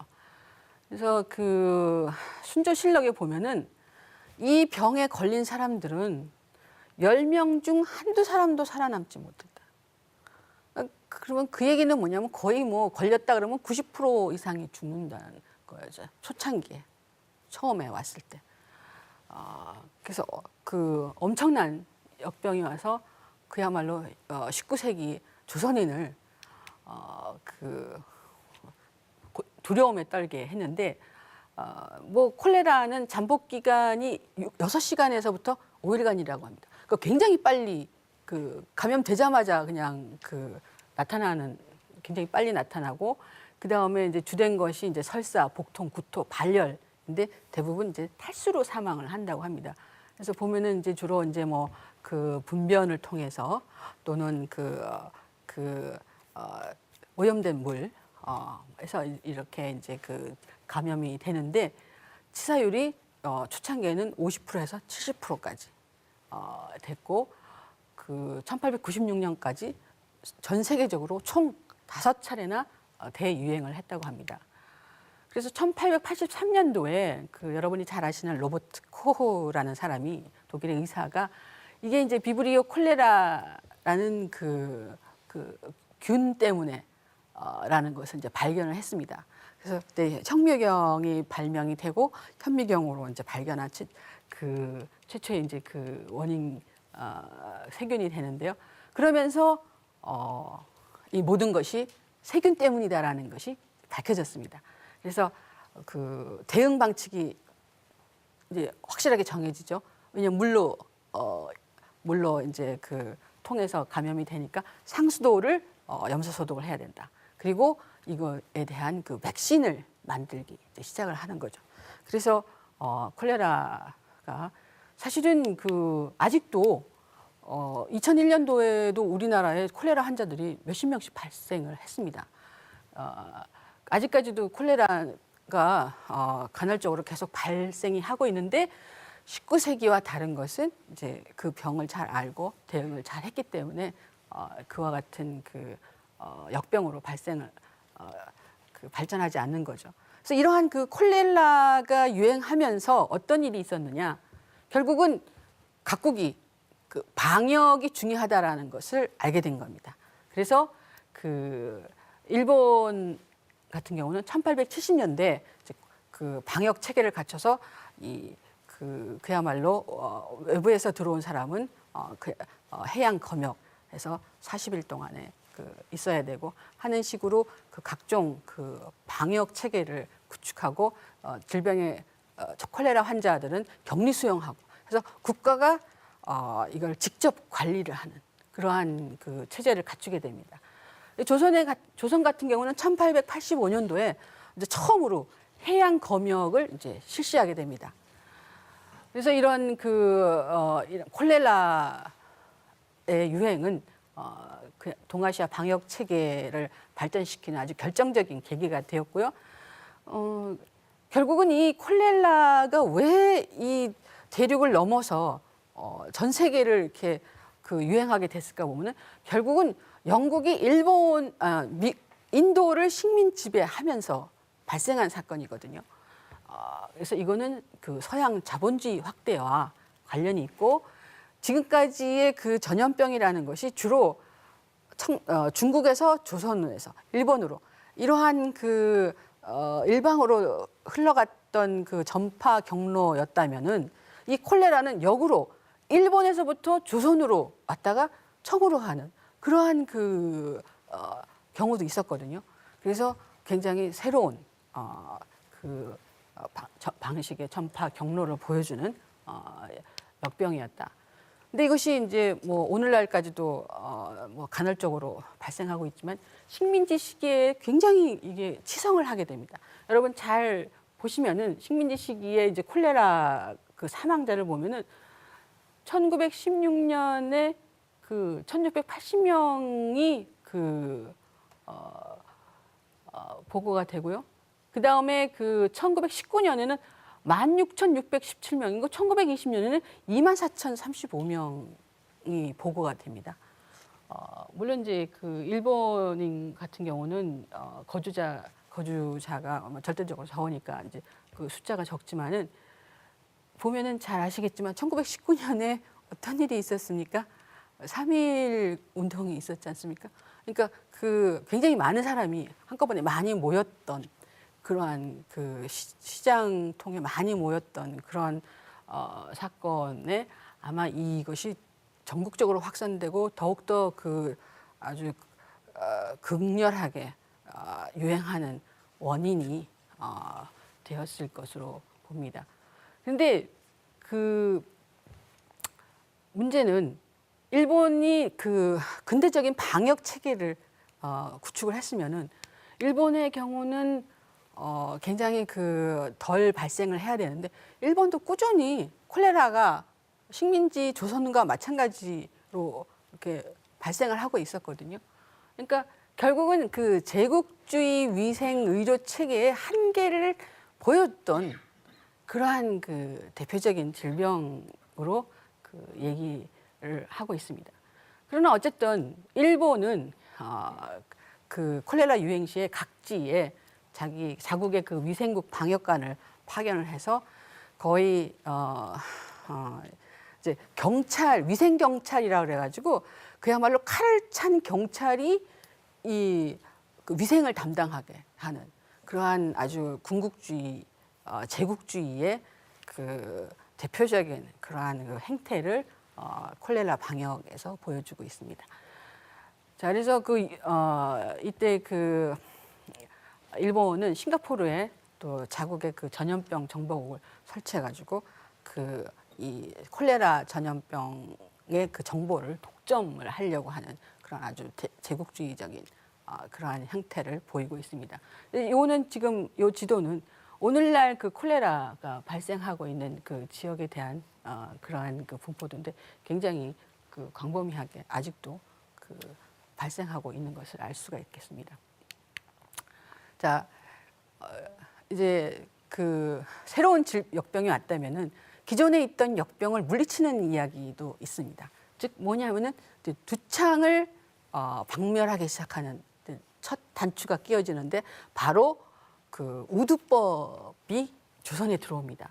그래서 그 순조실록에 보면은 이 병에 걸린 사람들은 10명 중 한두 사람도 살아남지 못했다. 그러면 그 얘기는 뭐냐면 거의 뭐 걸렸다 그러면 90% 이상이 죽는다는 거죠. 초창기에 처음에 왔을 때. 그래서 그 엄청난 역병이 와서 그야말로 19세기 조선인을 두려움에 떨게 했는데 뭐 콜레라는 잠복 기간이 6시간에서부터 5일간이라고 합니다. 그러니까 굉장히 빨리 그 감염되자마자 그냥 나타나는 굉장히 빨리 나타나고 그 다음에 이제 주된 것이 이제 설사, 복통, 구토, 발열인데 대부분 이제 탈수로 사망을 한다고 합니다. 그래서 보면은 이제 주로 이제 뭐 그 분변을 통해서 또는 오염된 물에서 이렇게 이제 그 감염이 되는데 치사율이 초창기에는 50%에서 70%까지 됐고 그 1896년까지 전 세계적으로 총 5차례나 대유행을 했다고 합니다. 그래서 1883년도에 그 여러분이 잘 아시는 로버트 코흐라는 사람이 독일의 의사가 이게 이제 비브리오 콜레라라는 균 때문에 라는 것을 이제 발견을 했습니다. 그래서 그때 현미경이 발명이 되고 현미경으로 이제 발견한 최초의 이제 그 원인 세균이 되는데요. 그러면서 이 모든 것이 세균 때문이다라는 것이 밝혀졌습니다. 그래서 그 대응 방책이 이제 확실하게 정해지죠. 왜냐면 물로 이제 그 통해서 감염이 되니까 상수도를 염소 소독을 해야 된다. 그리고 이거에 대한 그 백신을 만들기 이제 시작을 하는 거죠. 그래서 콜레라가 사실은 그 아직도 2001년도에도 우리나라에 콜레라 환자들이 몇십 명씩 발생을 했습니다. 아직까지도 콜레라가 간헐적으로 계속 발생이 하고 있는데 19세기와 다른 것은 이제 그 병을 잘 알고 대응을 잘 했기 때문에 그와 같은 그 역병으로 발전하지 않는 거죠. 그래서 이러한 그 콜레라가 유행하면서 어떤 일이 있었느냐? 결국은 각국이 그 방역이 중요하다라는 것을 알게 된 겁니다. 그래서 그 일본 같은 경우는 1870년대 그 방역 체계를 갖춰서 그야말로 외부에서 들어온 사람은 해양 검역해서 40일 동안에 있어야 되고 하는 식으로 그 각종 그 방역 체계를 구축하고 질병의 콜레라 환자들은 격리 수용하고 그래서 국가가 이걸 직접 관리를 하는 그러한 그 체제를 갖추게 됩니다. 조선 같은 경우는 1885년도에 이제 처음으로 해양 검역을 이제 실시하게 됩니다. 그래서 이런 이런 콜레라의 유행은 그 동아시아 방역 체계를 발전시키는 아주 결정적인 계기가 되었고요. 결국은 이 콜레라가 왜 이 대륙을 넘어서 전 세계를 이렇게 그 유행하게 됐을까 보면은 결국은 영국이 인도를 식민 지배하면서 발생한 사건이거든요. 그래서 이거는 그 서양 자본주의 확대와 관련이 있고 지금까지의 그 전염병이라는 것이 주로 중국에서 조선에서 일본으로 이러한 그 일방으로 흘러갔던 그 전파 경로였다면은 이 콜레라는 역으로 일본에서부터 조선으로 왔다가 청으로 가는 그러한 경우도 있었거든요. 그래서 굉장히 새로운 방식의 전파 경로를 보여주는 역병이었다. 근데 이것이 이제 뭐 오늘날까지도 뭐 간헐적으로 발생하고 있지만 식민지 시기에 굉장히 이게 치성을 하게 됩니다. 여러분 잘 보시면은 식민지 시기에 이제 콜레라 그 사망자를 보면은 1916년에 그 1680명이 보고가 되고요. 그 다음에 그 1919년에는 16,617명이고 1920년에는 24,035명이 보고가 됩니다. 물론 이제 그 일본인 같은 경우는 거주자가 절대적으로 적으니까 이제 그 숫자가 적지만은 보면은 잘 아시겠지만 1919년에 어떤 일이 있었습니까? 3.1 운동이 있었지 않습니까? 그러니까 그 굉장히 많은 사람이 한꺼번에 많이 모였던 그러한 그 시장통에 많이 모였던 그런 사건에 아마 이것이 전국적으로 확산되고 더욱더 그 아주 극렬하게 유행하는 원인이 되었을 것으로 봅니다. 그런데 그 문제는 일본이 그 근대적인 방역 체계를 구축을 했으면은 일본의 경우는 굉장히 그 덜 발생을 해야 되는데 일본도 꾸준히 콜레라가 식민지 조선과 마찬가지로 이렇게 발생을 하고 있었거든요. 그러니까 결국은 그 제국주의 위생 의료 체계의 한계를 보였던 그러한 그 대표적인 질병으로 그 얘기를 하고 있습니다. 그러나 어쨌든 일본은 그 콜레라 유행 시에 각지에 자국의 그 위생국 방역관을 파견을 해서 거의 이제 위생 경찰이라 그래가지고 그야말로 칼을 찬 경찰이 그 위생을 담당하게 하는 그러한 아주 군국주의, 제국주의의 그 대표적인 그러한 그 행태를 콜레라 방역에서 보여주고 있습니다. 자, 그래서 이때 그 일본은 싱가포르에 또 자국의 그 전염병 정보국을 설치해가지고 그 이 콜레라 전염병의 그 정보를 독점을 하려고 하는 그런 아주 제국주의적인 그러한 형태를 보이고 있습니다. 이거는 지금 이 지도는 오늘날 그 콜레라가 발생하고 있는 그 지역에 대한 그러한 그 분포도인데 굉장히 그 광범위하게 아직도 그 발생하고 있는 것을 알 수가 있겠습니다. 자, 이제 그 새로운 역병이 왔다면은 기존에 있던 역병을 물리치는 이야기도 있습니다. 즉 뭐냐면은 두창을 박멸하기 시작하는 첫 단추가 끼워지는데 바로 그 우두법이 조선에 들어옵니다.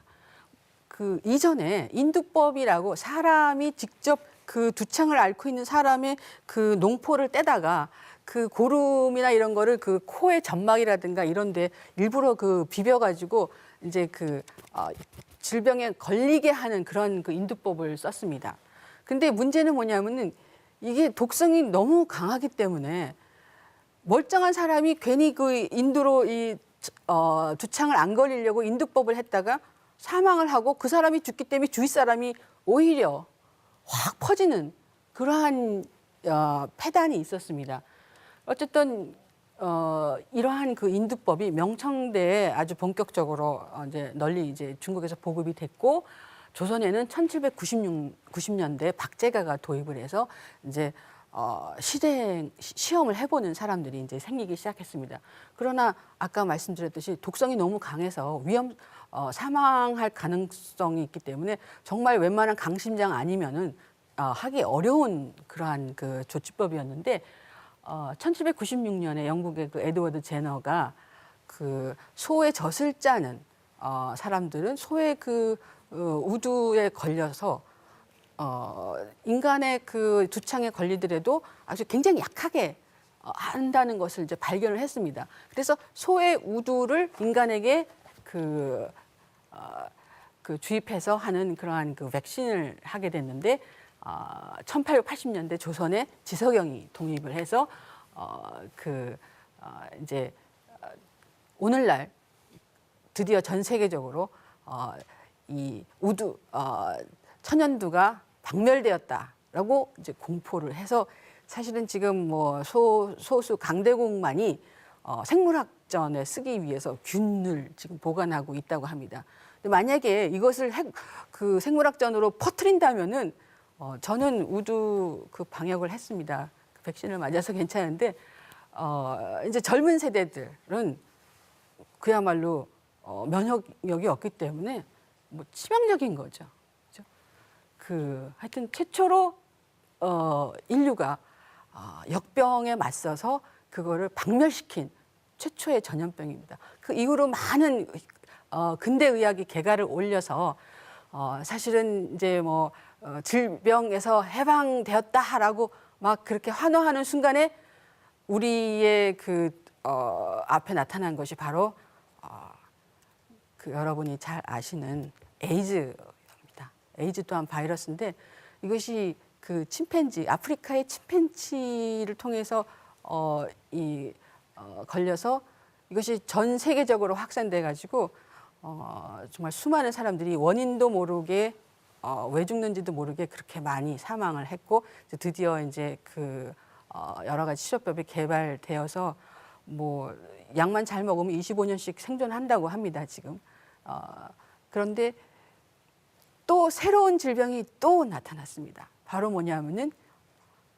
그 이전에 인두법이라고 사람이 직접 그 두창을 앓고 있는 사람의 그 농포를 떼다가 그 고름이나 이런 거를 그 코의 점막이라든가 이런데 일부러 그 비벼가지고 이제 그 질병에 걸리게 하는 그런 그 인두법을 썼습니다. 근데 문제는 뭐냐면은 이게 독성이 너무 강하기 때문에 멀쩡한 사람이 괜히 그 인두로 이 두창을 안 걸리려고 인두법을 했다가 사망을 하고 그 사람이 죽기 때문에 주위 사람이 오히려 확 퍼지는 그러한 폐단이 있었습니다. 어쨌든 이러한 그 인두법이 명청대에 아주 본격적으로 이제 널리 이제 중국에서 보급이 됐고 조선에는 1790년대 박제가가 도입을 해서 이제 시험을 해보는 사람들이 이제 생기기 시작했습니다. 그러나 아까 말씀드렸듯이 독성이 너무 강해서 사망할 가능성이 있기 때문에 정말 웬만한 강심장 아니면은 하기 어려운 그러한 그 조치법이었는데 1796년에 영국의 그 에드워드 제너가 그 소의 젖을 짜는 사람들은 소의 그 우두에 걸려서 인간의 그 두창에 걸리더라도 아주 굉장히 약하게 한다는 것을 이제 발견을 했습니다. 그래서 소의 우두를 인간에게 그 주입해서 하는 그러한 그 백신을 하게 됐는데 1880년대 조선에 지석영이 독립을 해서 이제 오늘날 드디어 전 세계적으로 이 우두 천연두가 박멸되었다라고 이제 공포를 해서 사실은 지금 뭐 소수 강대국만이 생물학전에 쓰기 위해서 균을 지금 보관하고 있다고 합니다. 근데 만약에 이것을 그 생물학전으로 퍼뜨린다면은 저는 우두 그 방역을 했습니다. 그 백신을 맞아서 괜찮은데 이제 젊은 세대들은 그야말로 면역력이 없기 때문에 뭐 치명적인 거죠. 그렇죠? 하여튼 최초로 인류가 역병에 맞서서 그거를 박멸시킨 최초의 전염병입니다. 그 이후로 많은 근대 의학이 개가를 올려서 사실은 이제 뭐 질병에서 해방되었다라고 막 그렇게 환호하는 순간에 우리의 그 앞에 나타난 것이 바로 그 여러분이 잘 아시는 에이즈입니다. 에이즈 또한 바이러스인데 이것이 그 침팬지 아프리카의 침팬지를 통해서 걸려서 이것이 전 세계적으로 확산돼 가지고 정말 수많은 사람들이 원인도 모르게 왜 죽는지도 모르게 그렇게 많이 사망을 했고 드디어 이제 그 여러 가지 치료법이 개발되어서 뭐 약만 잘 먹으면 25년씩 생존한다고 합니다 지금. 그런데 또 새로운 질병이 또 나타났습니다. 바로 뭐냐면은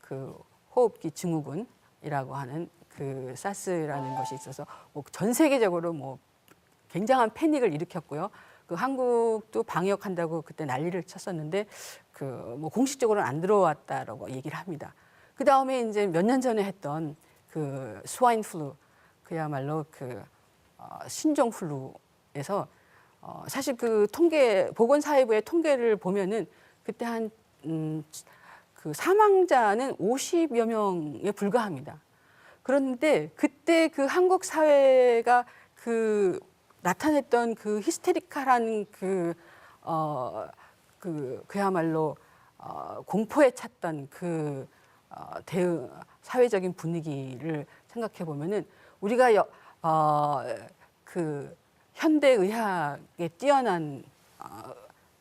그 호흡기 증후군이라고 하는 그 사스라는 것이 있어서 뭐 전 세계적으로 뭐 굉장한 패닉을 일으켰고요. 그 한국도 방역한다고 그때 난리를 쳤었는데 그 뭐 공식적으로는 안 들어왔다라고 얘기를 합니다. 그 다음에 이제 몇 년 전에 했던 그 스와인 플루 그야말로 그 신종 플루에서 사실 그 보건사회부의 통계를 보면은 그때 그 사망자는 50여 명에 불과합니다. 그런데 그때 그 한국 사회가 그 나타냈던 그 히스테리컬한 그야말로 공포에 찼던 그 대응 사회적인 분위기를 생각해 보면은 우리가 그 현대 의학에 뛰어난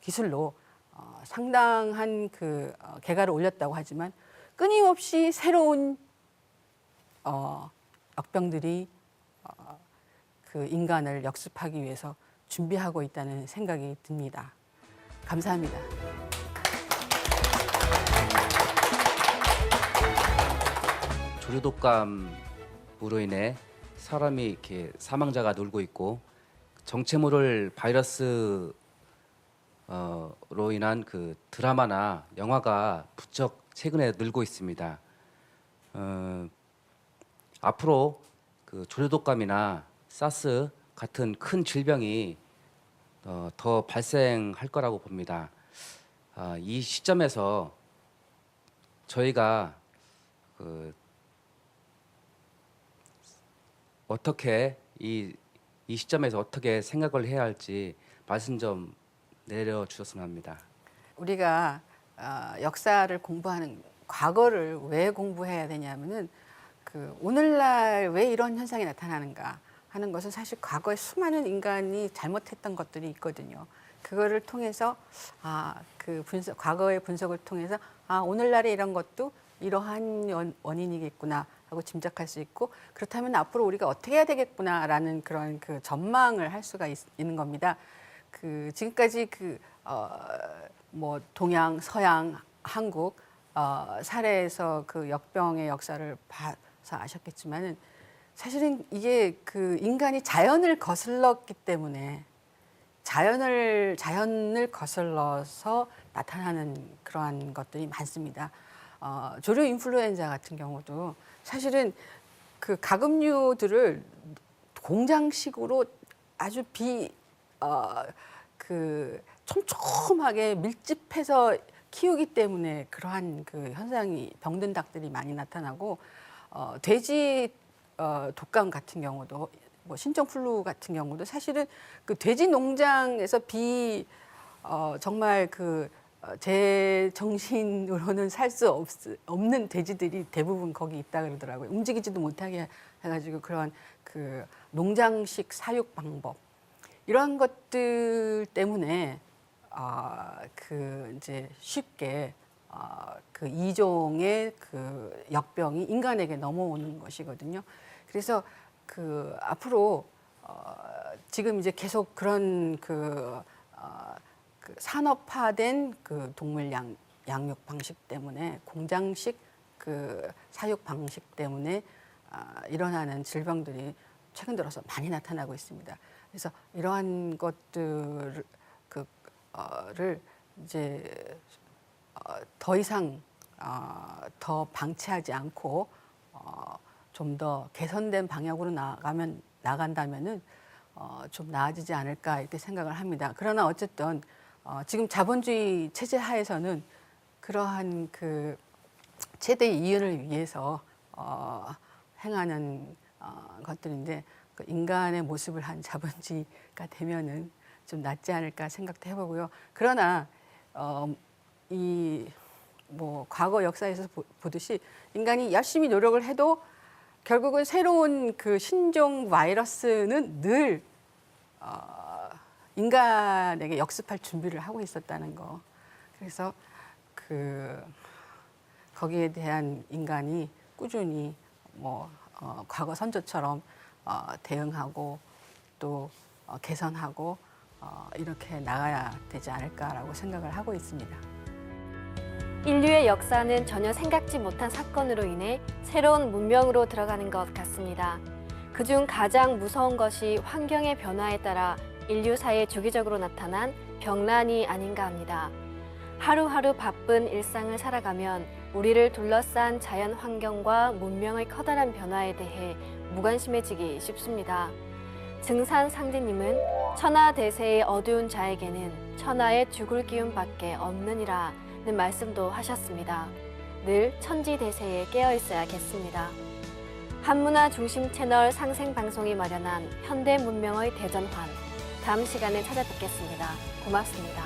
기술로 상당한 개가를 올렸다고 하지만 끊임없이 새로운 역병들이 그 인간을 역습하기 위해서 준비하고 있다는 생각이 듭니다. 감사합니다. 조류독감으로 인해 사람이 이렇게 사망자가 늘고 있고 정체 모를 바이러스로 인한 그 드라마나 영화가 부쩍 최근에 늘고 있습니다. 앞으로 그 조류독감이나 사스 같은 큰 질병이 더 발생할 거라고 봅니다. 이 시점에서 저희가 어떻게 이 시점에서 어떻게 생각을 해야 할지 말씀 좀 내려주셨으면 합니다. 우리가 역사를 공부하는 과거를 왜 공부해야 되냐면은 오늘날 왜 이런 현상이 나타나는가 하는 것은 사실 과거에 수많은 인간이 잘못했던 것들이 있거든요. 그거를 통해서 과거의 분석을 통해서 오늘날에 이런 것도 이러한 원인이겠구나 하고 짐작할 수 있고, 그렇다면 앞으로 우리가 어떻게 해야 되겠구나라는 그런 전망을 할 수가 있는 겁니다. 지금까지 뭐 동양, 서양, 한국 사례에서 역병의 역사를 봐서 아셨겠지만은 사실은 이게 인간이 자연을 거슬렀기 때문에 자연을 거슬러서 나타나는 그러한 것들이 많습니다. 조류 인플루엔자 같은 경우도 사실은 가금류들을 공장식으로 아주 촘촘하게 밀집해서 키우기 때문에 그러한 현상이 병든 닭들이 많이 나타나고, 돼지 독감 같은 경우도 뭐 신종플루 같은 경우도 사실은 돼지 농장에서 정말 제 정신으로는 살 수 없는 돼지들이 대부분 거기 있다 그러더라고요. 움직이지도 못하게 해가지고 그런 농장식 사육 방법, 이런 것들 때문에 이제 쉽게 이종의 역병이 인간에게 넘어오는 것이거든요. 그래서 앞으로 지금 이제 계속 그런 산업화된 동물 양육 방식 때문에, 공장식 사육 방식 때문에 일어나는 질병들이 최근 들어서 많이 나타나고 있습니다. 그래서 이러한 것들을 이제 더 이상 더 방치하지 않고 좀 더 개선된 방향으로 나간다면은 좀 나아지지 않을까 이렇게 생각을 합니다. 그러나 어쨌든 지금 자본주의 체제 하에서는 그러한 최대의 이윤을 위해서 행하는 것들인데, 인간의 모습을 한 자본주의가 되면은 좀 낫지 않을까 생각도 해보고요. 그러나 뭐 과거 역사에서 보듯이 인간이 열심히 노력을 해도 결국은 새로운 신종 바이러스는 늘 인간에게 역습할 준비를 하고 있었다는 거. 그래서 거기에 대한 인간이 꾸준히 과거 선조처럼 대응하고 또 개선하고 이렇게 나가야 되지 않을까라고 생각을 하고 있습니다. 인류의 역사는 전혀 생각지 못한 사건으로 인해 새로운 문명으로 들어가는 것 같습니다. 그중 가장 무서운 것이 환경의 변화에 따라 인류사에 주기적으로 나타난 병란이 아닌가 합니다. 하루하루 바쁜 일상을 살아가면 우리를 둘러싼 자연 환경과 문명의 커다란 변화에 대해 무관심해지기 쉽습니다. 증산 상제님은 천하대세의 어두운 자에게는 천하의 죽을 기운밖에 없느니라 는 말씀도 하셨습니다. 늘 천지대세에 깨어 있어야겠습니다. 한문화 중심 채널 상생방송이 마련한 현대 문명의 대전환, 다음 시간에 찾아뵙겠습니다. 고맙습니다.